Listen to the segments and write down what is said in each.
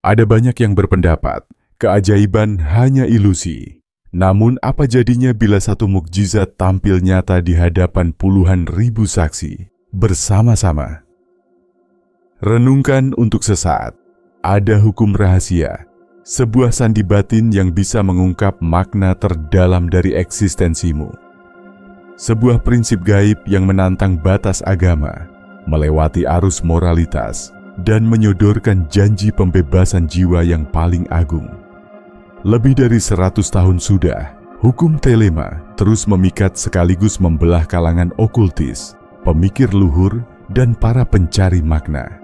Ada banyak yang berpendapat, keajaiban hanya ilusi. Namun apa jadinya bila satu mukjizat tampil nyata di hadapan puluhan ribu saksi bersama-sama? Renungkan untuk sesaat. Ada hukum rahasia, sebuah sandi batin yang bisa mengungkap makna terdalam dari eksistensimu. Sebuah prinsip gaib yang menantang batas agama, melewati arus moralitas, dan menyodorkan janji pembebasan jiwa yang paling agung. Lebih dari 100 tahun sudah, hukum telema terus memikat sekaligus membelah kalangan okultis, pemikir luhur, dan para pencari makna.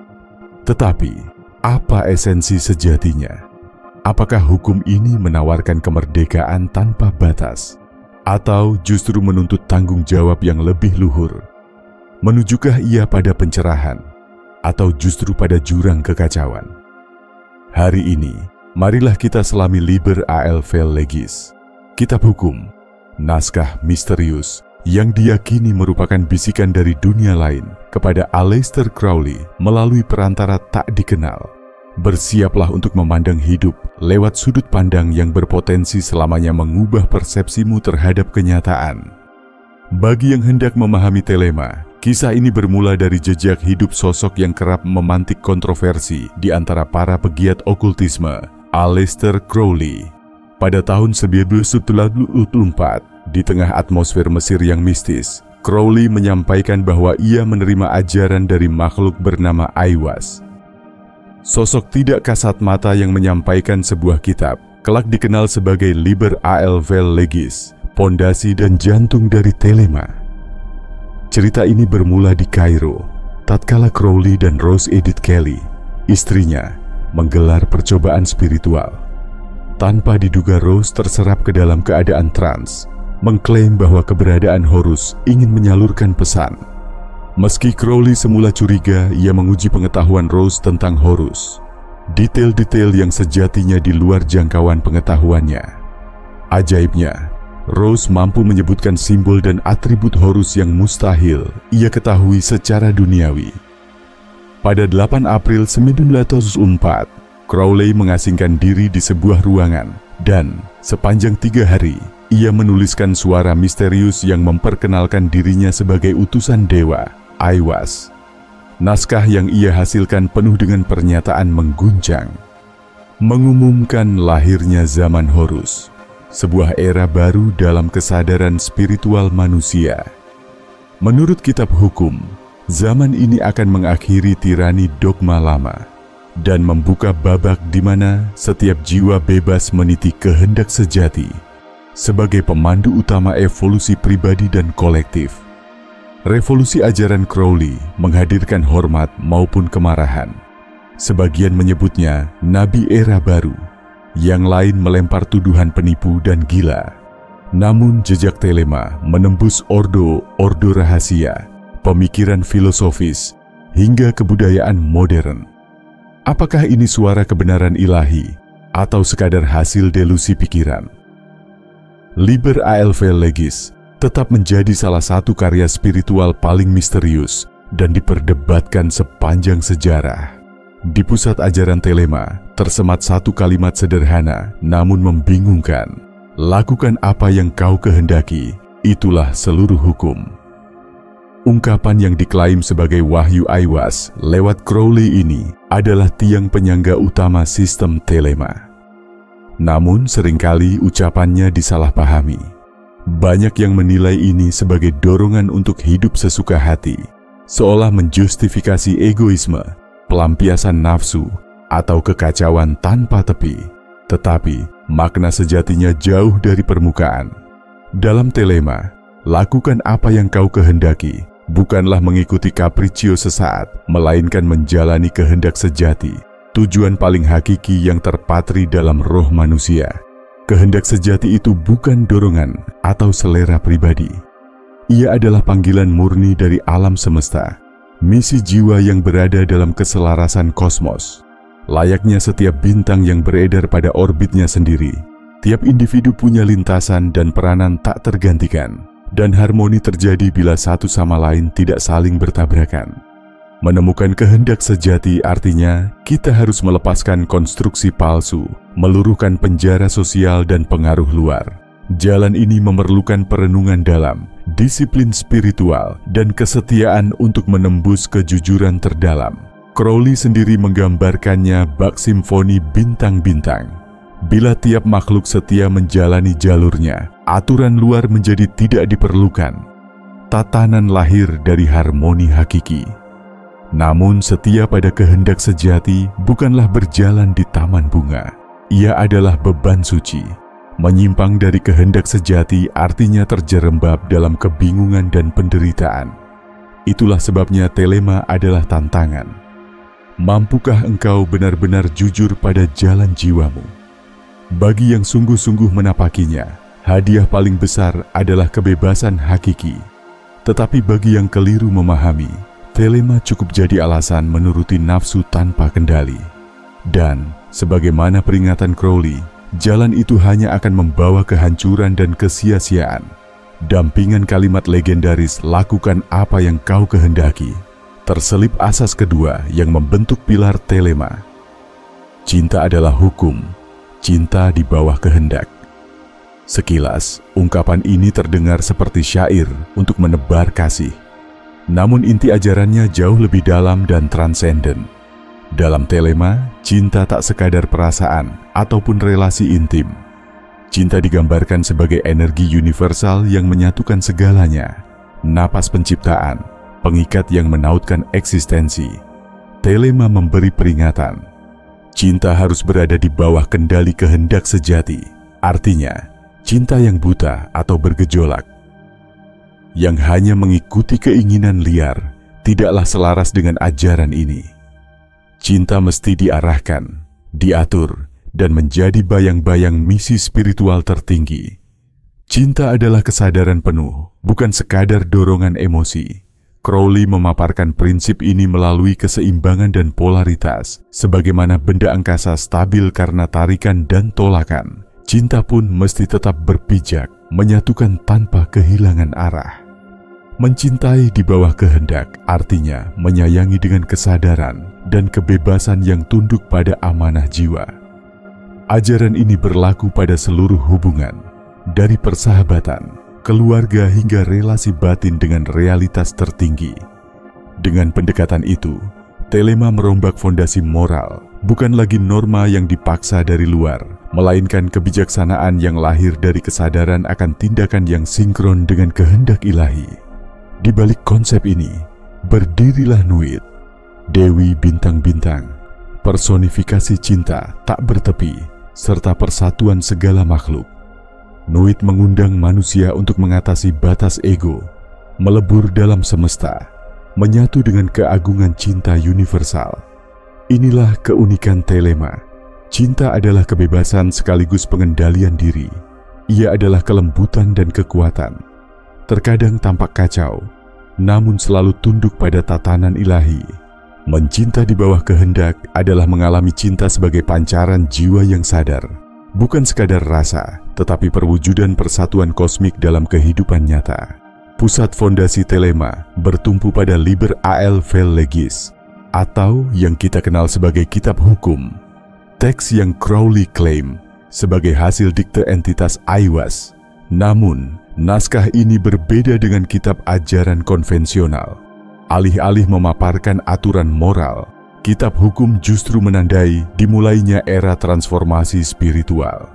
Tetapi, apa esensi sejatinya? Apakah hukum ini menawarkan kemerdekaan tanpa batas? Atau justru menuntut tanggung jawab yang lebih luhur? Menujukah ia pada pencerahan? Atau justru pada jurang kekacauan? Hari ini, marilah kita selami Liber AL Vel Legis, kitab hukum, naskah misterius yang diyakini merupakan bisikan dari dunia lain kepada Aleister Crowley melalui perantara tak dikenal. Bersiaplah untuk memandang hidup lewat sudut pandang yang berpotensi selamanya mengubah persepsimu terhadap kenyataan. Bagi yang hendak memahami telema, kisah ini bermula dari jejak hidup sosok yang kerap memantik kontroversi di antara para pegiat okultisme, Aleister Crowley. Pada tahun 1974, di tengah atmosfer Mesir yang mistis, Crowley menyampaikan bahwa ia menerima ajaran dari makhluk bernama Aiwass. Sosok tidak kasat mata yang menyampaikan sebuah kitab, kelak dikenal sebagai Liber AL Vel Legis, pondasi dan jantung dari telema. Cerita ini bermula di Kairo, tatkala Crowley dan Rose Edith Kelly, istrinya, menggelar percobaan spiritual. Tanpa diduga Rose terserap ke dalam keadaan trans, mengklaim bahwa keberadaan Horus ingin menyalurkan pesan. Meski Crowley semula curiga, ia menguji pengetahuan Rose tentang Horus. Detail-detail yang sejatinya di luar jangkauan pengetahuannya. Ajaibnya, Rose mampu menyebutkan simbol dan atribut Horus yang mustahil ia ketahui secara duniawi. Pada 8 April 1904, Crowley mengasingkan diri di sebuah ruangan dan sepanjang 3 hari, ia menuliskan suara misterius yang memperkenalkan dirinya sebagai utusan dewa, Aiwass. Naskah yang ia hasilkan penuh dengan pernyataan mengguncang, mengumumkan lahirnya zaman Horus, sebuah era baru dalam kesadaran spiritual manusia. Menurut kitab hukum, zaman ini akan mengakhiri tirani dogma lama dan membuka babak di mana setiap jiwa bebas meniti kehendak sejati sebagai pemandu utama evolusi pribadi dan kolektif. Revolusi ajaran Crowley menghadirkan hormat maupun kemarahan. Sebagian menyebutnya nabi era baru, yang lain melempar tuduhan penipu dan gila. Namun jejak telema menembus ordo rahasia, pemikiran filosofis, hingga kebudayaan modern. Apakah ini suara kebenaran ilahi atau sekadar hasil delusi pikiran? Liber AL Vel Legis tetap menjadi salah satu karya spiritual paling misterius dan diperdebatkan sepanjang sejarah. Di pusat ajaran telema tersemat satu kalimat sederhana namun membingungkan. Lakukan apa yang kau kehendaki, itulah seluruh hukum. Ungkapan yang diklaim sebagai wahyu Aiwass lewat Crowley ini adalah tiang penyangga utama sistem telema. Namun seringkali ucapannya disalahpahami. Banyak yang menilai ini sebagai dorongan untuk hidup sesuka hati, seolah menjustifikasi egoisme, pelampiasan nafsu, atau kekacauan tanpa tepi. Tetapi, makna sejatinya jauh dari permukaan. Dalam telema, lakukan apa yang kau kehendaki, bukanlah mengikuti kapriccio sesaat, melainkan menjalani kehendak sejati, tujuan paling hakiki yang terpatri dalam roh manusia. Kehendak sejati itu bukan dorongan atau selera pribadi. Ia adalah panggilan murni dari alam semesta, misi jiwa yang berada dalam keselarasan kosmos. Layaknya setiap bintang yang beredar pada orbitnya sendiri, tiap individu punya lintasan dan peranan tak tergantikan, dan harmoni terjadi bila satu sama lain tidak saling bertabrakan. Menemukan kehendak sejati artinya kita harus melepaskan konstruksi palsu, meluruhkan penjara sosial dan pengaruh luar. Jalan ini memerlukan perenungan dalam, disiplin spiritual, dan kesetiaan untuk menembus kejujuran terdalam. Crowley sendiri menggambarkannya bak simfoni bintang-bintang. Bila tiap makhluk setia menjalani jalurnya, aturan luar menjadi tidak diperlukan. Tatanan lahir dari harmoni hakiki. Namun setia pada kehendak sejati bukanlah berjalan di taman bunga. Ia adalah beban suci. Menyimpang dari kehendak sejati artinya terjerembab dalam kebingungan dan penderitaan. Itulah sebabnya telema adalah tantangan. Mampukah engkau benar-benar jujur pada jalan jiwamu? Bagi yang sungguh-sungguh menapakinya, hadiah paling besar adalah kebebasan hakiki. Tetapi bagi yang keliru memahami, telema cukup jadi alasan menuruti nafsu tanpa kendali. Dan, sebagaimana peringatan Crowley, jalan itu hanya akan membawa kehancuran dan kesia-siaan. Dampingan kalimat legendaris "lakukan apa yang kau kehendaki" terselip asas kedua yang membentuk pilar telema. Cinta adalah hukum, cinta di bawah kehendak. Sekilas, ungkapan ini terdengar seperti syair untuk menebar kasih. Namun inti ajarannya jauh lebih dalam dan transenden. Dalam telema, cinta tak sekadar perasaan ataupun relasi intim. Cinta digambarkan sebagai energi universal yang menyatukan segalanya. Napas penciptaan, pengikat yang menautkan eksistensi. Telema memberi peringatan. Cinta harus berada di bawah kendali kehendak sejati. Artinya, cinta yang buta atau bergejolak, yang hanya mengikuti keinginan liar, tidaklah selaras dengan ajaran ini. Cinta mesti diarahkan, diatur, dan menjadi bayang-bayang misi spiritual tertinggi. Cinta adalah kesadaran penuh, bukan sekadar dorongan emosi. Crowley memaparkan prinsip ini melalui keseimbangan dan polaritas. Sebagaimana benda angkasa stabil karena tarikan dan tolakan, cinta pun mesti tetap berpijak, menyatukan tanpa kehilangan arah. Mencintai di bawah kehendak artinya menyayangi dengan kesadaran dan kebebasan yang tunduk pada amanah jiwa. Ajaran ini berlaku pada seluruh hubungan, dari persahabatan, keluarga hingga relasi batin dengan realitas tertinggi. Dengan pendekatan itu, telema merombak fondasi moral, bukan lagi norma yang dipaksa dari luar, melainkan kebijaksanaan yang lahir dari kesadaran akan tindakan yang sinkron dengan kehendak ilahi. Di balik konsep ini, berdirilah Nuit, Dewi Bintang-Bintang, personifikasi cinta tak bertepi, serta persatuan segala makhluk. Nuit mengundang manusia untuk mengatasi batas ego, melebur dalam semesta, menyatu dengan keagungan cinta universal. Inilah keunikan telema. Cinta adalah kebebasan sekaligus pengendalian diri. Ia adalah kelembutan dan kekuatan. Terkadang tampak kacau, namun selalu tunduk pada tatanan ilahi. Mencinta di bawah kehendak adalah mengalami cinta sebagai pancaran jiwa yang sadar. Bukan sekadar rasa, tetapi perwujudan persatuan kosmik dalam kehidupan nyata. Pusat fondasi telema bertumpu pada Liber AL Vel Legis, atau yang kita kenal sebagai kitab hukum. Teks yang Crowley klaim sebagai hasil dikte entitas Aiwass. Namun, naskah ini berbeda dengan kitab ajaran konvensional. Alih-alih memaparkan aturan moral, kitab hukum justru menandai dimulainya era transformasi spiritual.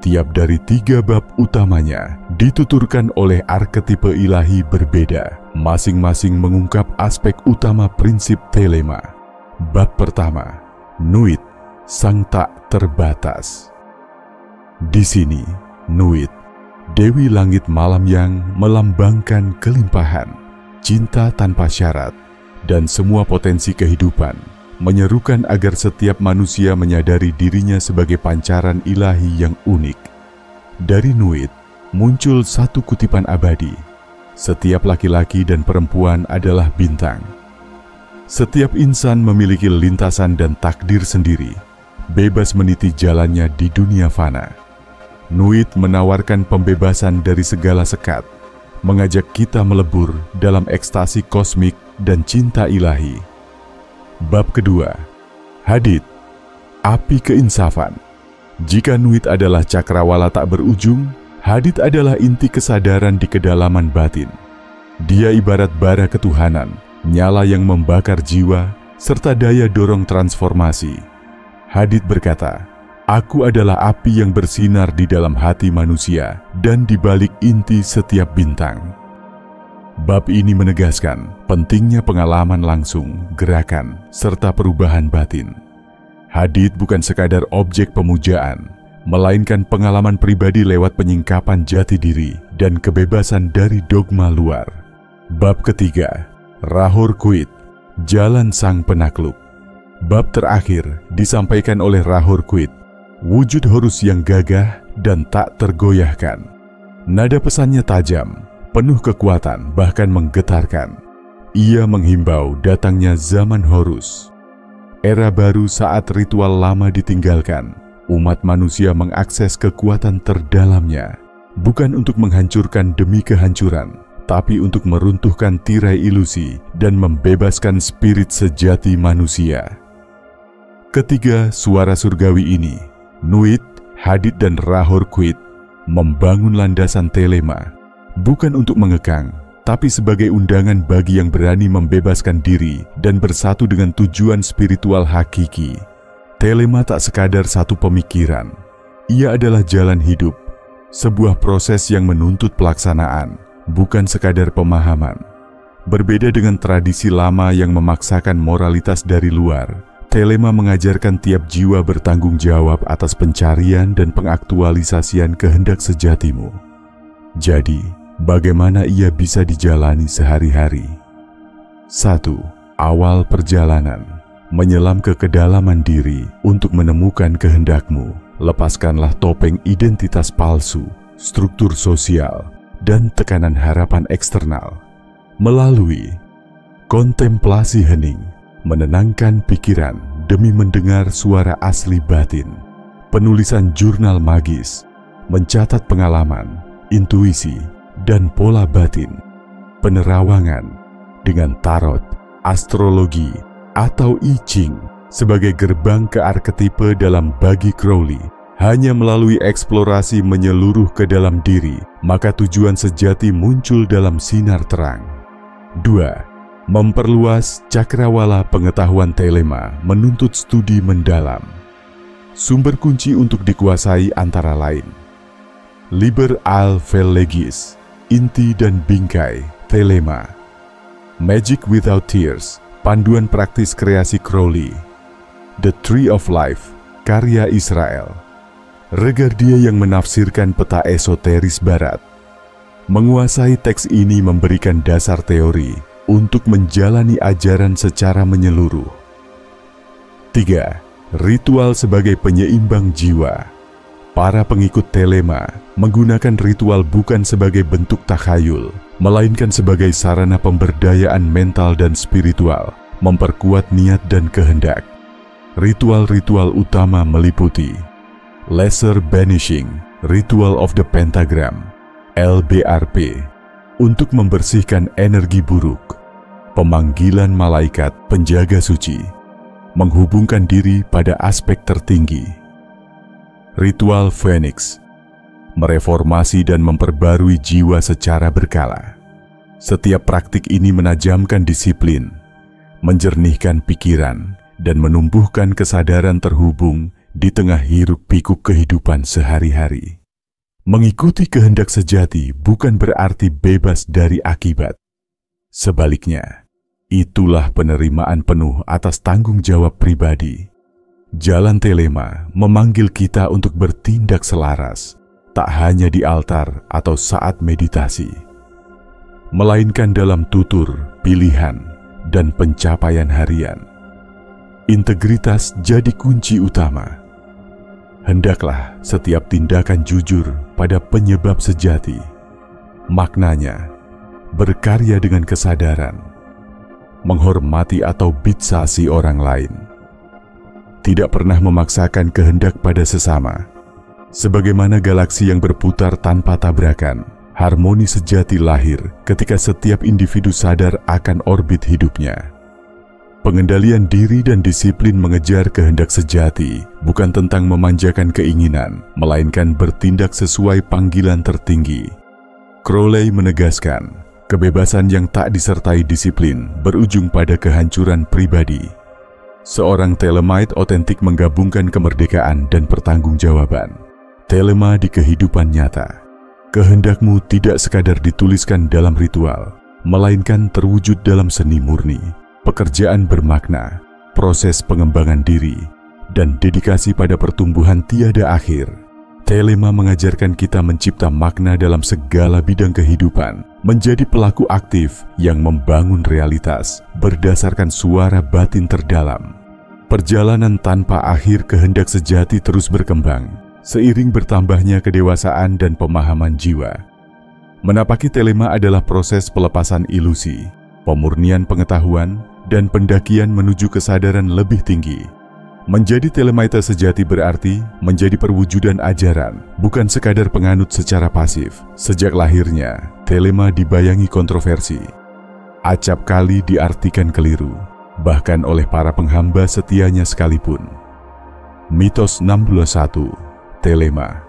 Tiap dari 3 bab utamanya dituturkan oleh arketipe ilahi berbeda, masing-masing mengungkap aspek utama prinsip telema. Bab pertama, Nuit, sang tak terbatas. Di sini, Nuit, Dewi Langit Malam yang melambangkan kelimpahan, cinta tanpa syarat, dan semua potensi kehidupan, menyerukan agar setiap manusia menyadari dirinya sebagai pancaran ilahi yang unik. Dari Nuit, muncul satu kutipan abadi. Setiap laki-laki dan perempuan adalah bintang. Setiap insan memiliki lintasan dan takdir sendiri, bebas meniti jalannya di dunia fana. Nuit menawarkan pembebasan dari segala sekat, mengajak kita melebur dalam ekstasi kosmik dan cinta ilahi. Bab kedua, Hadid, api keinsafan. Jika Nuit adalah cakrawala tak berujung, Hadid adalah inti kesadaran di kedalaman batin. Dia ibarat bara ketuhanan, nyala yang membakar jiwa, serta daya dorong transformasi. Hadid berkata, "Aku adalah api yang bersinar di dalam hati manusia dan di balik inti setiap bintang." Bab ini menegaskan pentingnya pengalaman langsung, gerakan, serta perubahan batin. Hadid bukan sekadar objek pemujaan, melainkan pengalaman pribadi lewat penyingkapan jati diri dan kebebasan dari dogma luar. Bab ketiga, Rahor Kuit, jalan sang penakluk. Bab terakhir disampaikan oleh Rahor Kuit, wujud Horus yang gagah dan tak tergoyahkan. Nada pesannya tajam, penuh kekuatan, bahkan menggetarkan. Ia menghimbau datangnya zaman Horus. Era baru saat ritual lama ditinggalkan, umat manusia mengakses kekuatan terdalamnya, bukan untuk menghancurkan demi kehancuran, tapi untuk meruntuhkan tirai ilusi dan membebaskan spirit sejati manusia. Ketiga suara surgawi ini, Nuit, Hadid, dan Rahor Kuit, membangun landasan telema, bukan untuk mengekang, tapi sebagai undangan bagi yang berani membebaskan diri dan bersatu dengan tujuan spiritual hakiki. Telema tak sekadar satu pemikiran. Ia adalah jalan hidup, sebuah proses yang menuntut pelaksanaan, bukan sekadar pemahaman. Berbeda dengan tradisi lama yang memaksakan moralitas dari luar, telema mengajarkan tiap jiwa bertanggung jawab atas pencarian dan pengaktualisasian kehendak sejatimu. Jadi, bagaimana ia bisa dijalani sehari-hari? 1. Awal perjalanan. Menyelam ke kedalaman diri untuk menemukan kehendakmu. Lepaskanlah topeng identitas palsu, struktur sosial, dan tekanan harapan eksternal. Melalui kontemplasi hening, menenangkan pikiran demi mendengar suara asli batin. Penulisan jurnal magis, mencatat pengalaman, intuisi, dan pola batin. Penerawangan dengan tarot, astrologi, atau I Ching sebagai gerbang ke arketipe dalam bagi Crowley. Hanya melalui eksplorasi menyeluruh ke dalam diri, maka tujuan sejati muncul dalam sinar terang. 2. Memperluas cakrawala pengetahuan telema menuntut studi mendalam. Sumber kunci untuk dikuasai antara lain Liber al Vel Legis, inti dan bingkai telema. Magic Without Tears, panduan praktis kreasi Crowley. The Tree of Life, karya Israel. Regardia yang menafsirkan peta esoteris barat. Menguasai teks ini memberikan dasar teori untuk menjalani ajaran secara menyeluruh. 3. Ritual sebagai penyeimbang jiwa. Para pengikut telema menggunakan ritual bukan sebagai bentuk takhayul, melainkan sebagai sarana pemberdayaan mental dan spiritual, memperkuat niat dan kehendak. Ritual-ritual utama meliputi Lesser Banishing, Ritual of the Pentagram, LBRP, untuk membersihkan energi buruk. Pemanggilan malaikat penjaga suci, menghubungkan diri pada aspek tertinggi. Ritual Phoenix, mereformasi dan memperbarui jiwa secara berkala. Setiap praktik ini menajamkan disiplin, menjernihkan pikiran, dan menumbuhkan kesadaran terhubung di tengah hiruk-pikuk kehidupan sehari-hari. Mengikuti kehendak sejati bukan berarti bebas dari akibat. Sebaliknya, itulah penerimaan penuh atas tanggung jawab pribadi. Jalan telema memanggil kita untuk bertindak selaras, tak hanya di altar atau saat meditasi, melainkan dalam tutur, pilihan, dan pencapaian harian. Integritas jadi kunci utama. Hendaklah setiap tindakan jujur pada penyebab sejati. Maknanya, berkarya dengan kesadaran, menghormati atau bitsasi orang lain, tidak pernah memaksakan kehendak pada sesama. Sebagaimana galaksi yang berputar tanpa tabrakan, harmoni sejati lahir ketika setiap individu sadar akan orbit hidupnya. Pengendalian diri dan disiplin mengejar kehendak sejati bukan tentang memanjakan keinginan, melainkan bertindak sesuai panggilan tertinggi. Crowley menegaskan, kebebasan yang tak disertai disiplin berujung pada kehancuran pribadi. Seorang Thelemite otentik menggabungkan kemerdekaan dan pertanggungjawaban. Thelema di kehidupan nyata. Kehendakmu tidak sekadar dituliskan dalam ritual, melainkan terwujud dalam seni murni, pekerjaan bermakna, proses pengembangan diri, dan dedikasi pada pertumbuhan tiada akhir. Thelema mengajarkan kita mencipta makna dalam segala bidang kehidupan, menjadi pelaku aktif yang membangun realitas berdasarkan suara batin terdalam. Perjalanan tanpa akhir kehendak sejati terus berkembang, seiring bertambahnya kedewasaan dan pemahaman jiwa. Menapaki Thelema adalah proses pelepasan ilusi, pemurnian pengetahuan, dan pendakian menuju kesadaran lebih tinggi. Menjadi Thelemite sejati berarti menjadi perwujudan ajaran, bukan sekadar penganut secara pasif. Sejak lahirnya, Thelema dibayangi kontroversi. Acap kali diartikan keliru, bahkan oleh para penghamba setianya sekalipun. Mitos 61, Thelema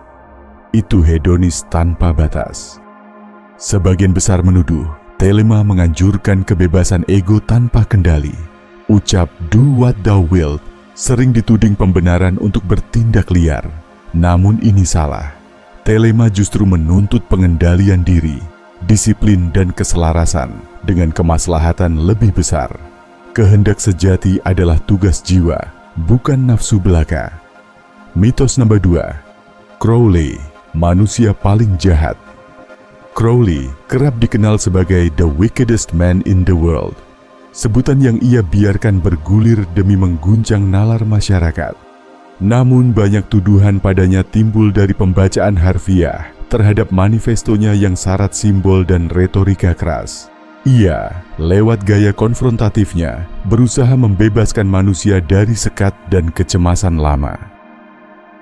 itu hedonis tanpa batas. Sebagian besar menuduh Thelema menganjurkan kebebasan ego tanpa kendali. Ucap "do what thou wilt" sering dituding pembenaran untuk bertindak liar. Namun ini salah. Thelema justru menuntut pengendalian diri, disiplin dan keselarasan dengan kemaslahatan lebih besar. Kehendak sejati adalah tugas jiwa, bukan nafsu belaka. Mitos nomor 2. Crowley, manusia paling jahat. Crowley kerap dikenal sebagai the wickedest man in the world. Sebutan yang ia biarkan bergulir demi mengguncang nalar masyarakat. Namun banyak tuduhan padanya timbul dari pembacaan harfiah terhadap manifestonya yang syarat simbol dan retorika keras. Ia, lewat gaya konfrontatifnya, berusaha membebaskan manusia dari sekat dan kecemasan lama.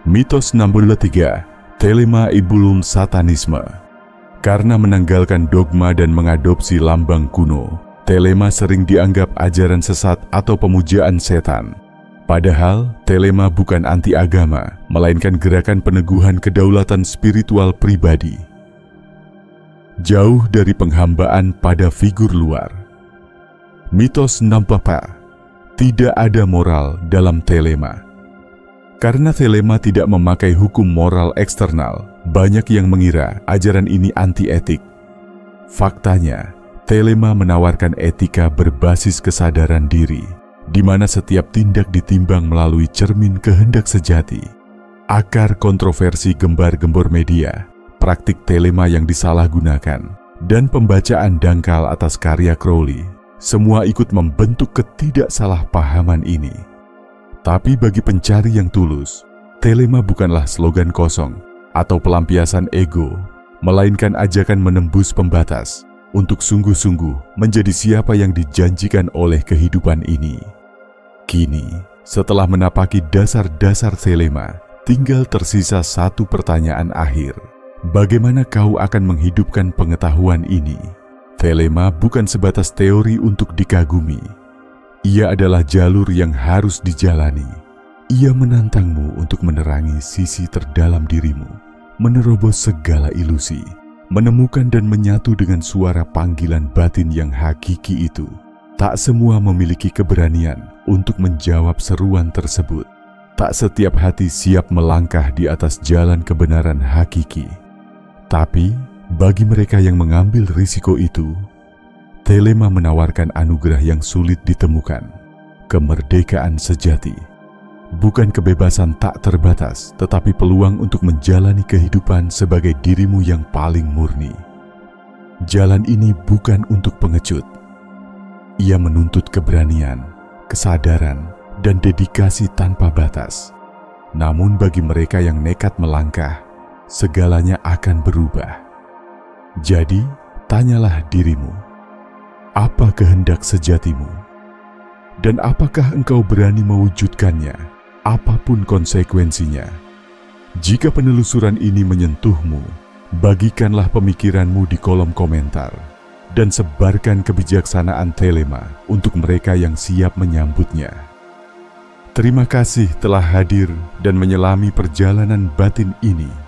Mitos 63, Thelema Ibulum Satanisme. Karena menanggalkan dogma dan mengadopsi lambang kuno, Thelema sering dianggap ajaran sesat atau pemujaan setan. Padahal, Thelema bukan anti-agama, melainkan gerakan peneguhan kedaulatan spiritual pribadi. Jauh dari penghambaan pada figur luar. Mitos 64, tidak ada moral dalam Thelema. Karena Thelema tidak memakai hukum moral eksternal, banyak yang mengira ajaran ini anti-etik. Faktanya, Thelema menawarkan etika berbasis kesadaran diri, di mana setiap tindak ditimbang melalui cermin kehendak sejati. Akar kontroversi gembar-gembor media, praktik Thelema yang disalahgunakan, dan pembacaan dangkal atas karya Crowley, semua ikut membentuk ketidaksalahpahaman ini. Tapi bagi pencari yang tulus, Thelema bukanlah slogan kosong atau pelampiasan ego, melainkan ajakan menembus pembatas untuk sungguh-sungguh menjadi siapa yang dijanjikan oleh kehidupan ini. Kini, setelah menapaki dasar-dasar Thelema, tinggal tersisa satu pertanyaan akhir. Bagaimana kau akan menghidupkan pengetahuan ini? Thelema bukan sebatas teori untuk dikagumi. Ia adalah jalur yang harus dijalani. Ia menantangmu untuk menerangi sisi terdalam dirimu, menerobos segala ilusi, menemukan dan menyatu dengan suara panggilan batin yang hakiki itu. Tak semua memiliki keberanian untuk menjawab seruan tersebut. Tak setiap hati siap melangkah di atas jalan kebenaran hakiki. Tapi, bagi mereka yang mengambil risiko itu, Thelema menawarkan anugerah yang sulit ditemukan, kemerdekaan sejati. Bukan kebebasan tak terbatas, tetapi peluang untuk menjalani kehidupan sebagai dirimu yang paling murni. Jalan ini bukan untuk pengecut. Ia menuntut keberanian, kesadaran, dan dedikasi tanpa batas. Namun bagi mereka yang nekat melangkah, segalanya akan berubah. Jadi, tanyalah dirimu, apa kehendak sejatimu? Dan apakah engkau berani mewujudkannya, apapun konsekuensinya? Jika penelusuran ini menyentuhmu, bagikanlah pemikiranmu di kolom komentar. dan sebarkan kebijaksanaan Thelema untuk mereka yang siap menyambutnya. Terima kasih telah hadir dan menyelami perjalanan batin ini.